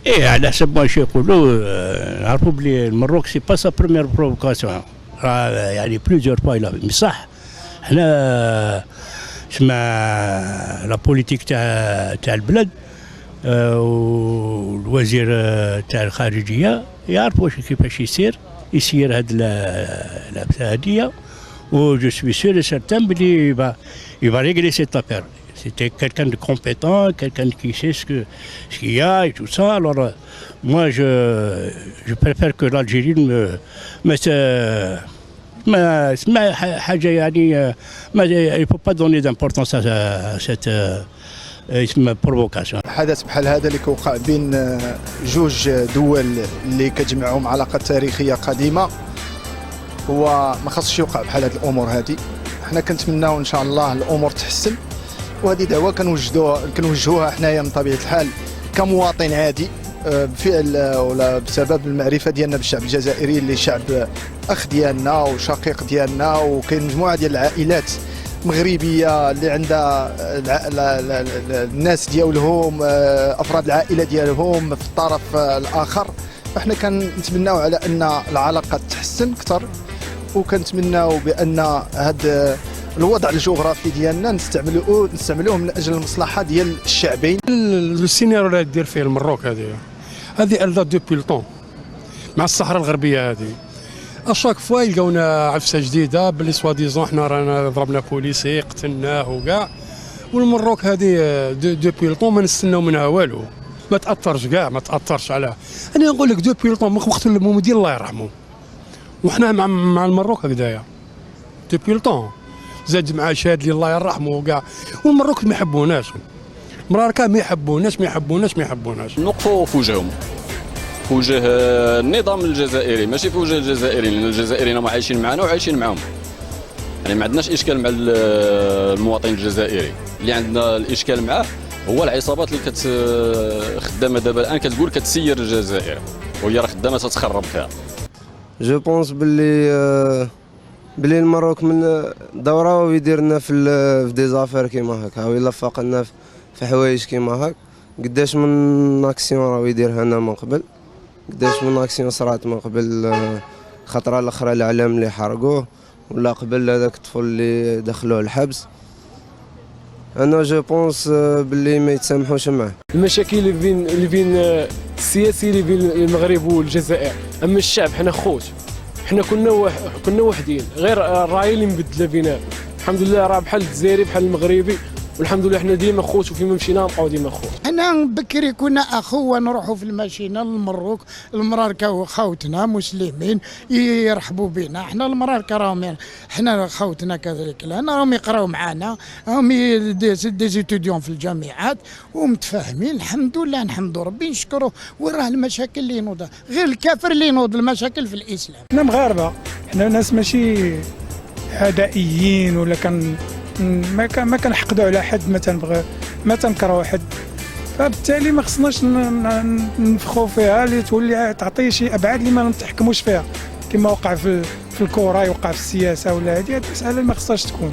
ايه على حسب ما يقولوا نعرفوا بلي المروك سي با سا بروميير بروفوكاسيون، يعني بليزيور فوا بصح حنا تسمى لا بوليتيك تاع البلاد والوزير تاع الخارجيه يعرف واش كيفاش يسير هاد العبسه هاديه، و جو سوي سور اي سارتان بلي يبا ريغلي سيت افير. C'était quelqu'un de compétent, quelqu'un qui sait ce qu'il y a et tout ça. Alors, moi, je préfère que l'Algérie il ne faut pas donner d'importance à cette provocation. حدث بحال هذا اللي كوقع بين جوج دول اللي كتجمعهم علاقات تاريخية قديمة، هو ما خاصش يوقع بحال هذه الأمور هذه. حنا كنتمناو إن شاء الله الأمور تحسن، وهذه دعوة كنوجهوها حنايا من طبيعة الحال كمواطن عادي بفعل ولا بسبب المعرفة ديالنا بالشعب الجزائري اللي شعب أخ ديالنا وشقيق ديالنا، وكاين مجموعة ديال العائلات مغربية اللي عندها الناس ديالهم أفراد العائلة ديالهم في الطرف الآخر. فاحنا كنتمناو على أن العلاقات تحسن أكثر، وكنتمناو بأن هذا الوضع الجغرافي ديالنا نستعملوه من اجل المصلحه ديال الشعبين. السيناريو اللي دير فيه المروك هذه الدا دوبي لطون مع الصحراء الغربيه هذه، اشاك فوا يلقاونا عفسه جديده باللي سوا ديزون حنا رانا ضربنا بوليسي قتلناه وكاع، والمروك هذه دوبي لطون ما نستناو منها والو، ما تاثرش كاع، ما تاثرش على. انا نقول لك دوبي لطون من وقت المومدين الله يرحمه، وحنا مع المروك هكذايا دوبي لطون. زاد مع شاد اللي الله يرحمه وكاع، والمروك ما يحبوناش، مراركا ما يحبوناش. نوقفوا في وجههم، في وجه النظام الجزائري، ماشي في وجه الجزائريين، لان الجزائريين هما عايشين معنا وعايشين معاهم. يعني ما عندناش اشكال مع المواطن الجزائري، اللي عندنا الاشكال معاه هو العصابات اللي خدامه دابا الان كتقول كتسير الجزائر، وهي راه خدامه تتخرب فيها. جو بونس بلي المروك من دوره ويدير لنا في دي زافير كيما هكا، او يلفق لنا في حوايج كيما هكا. قداش من اكسيون راه يديرها لنا من قبل، قداش من اكسيون صرات من قبل، خطره الاخرى الاعلام اللي حرقوه، ولا قبل هذاك الطفل اللي دخلوه الحبس. انا جو بونس باللي ما يتسامحوش معاه. المشاكل اللي بين السياسي اللي بين المغرب والجزائر، اما الشعب حنا خوت، حنا كنا وحدين، غير الراي اللي مبدله بيناتنا. الحمد لله راه بحال الجزائري بحال المغربي، والحمد لله حنا ديما خوت، وفيما مشينا نبقاو ديما خوت. حنا بكري كنا اخوه نروحوا في الماشينه للمروك، المراركه خوتنا مسلمين يرحبوا بنا. حنا المراركه راهم حنا خوتنا كذلك، لان راهم يقراو معنا، راهم دي ستوديون في الجامعات ومتفاهمين. الحمد لله نحمدوا ربي نشكروه. وراه المشاكل اللي ينوض غير الكافر اللي ينوض المشاكل في الاسلام. حنا مغاربه، حنا ناس ماشي عدائيين ولا ما كنحقدوا على حد، ما تنكرهوا حد، فبالتالي ما خصناش نفخوا فيها اللي تولي تعطي شي ابعاد اللي ما نتحكموش فيها، كما وقع في الكره، يوقع في السياسه ولا هذه المساله ما خصهاش تكون.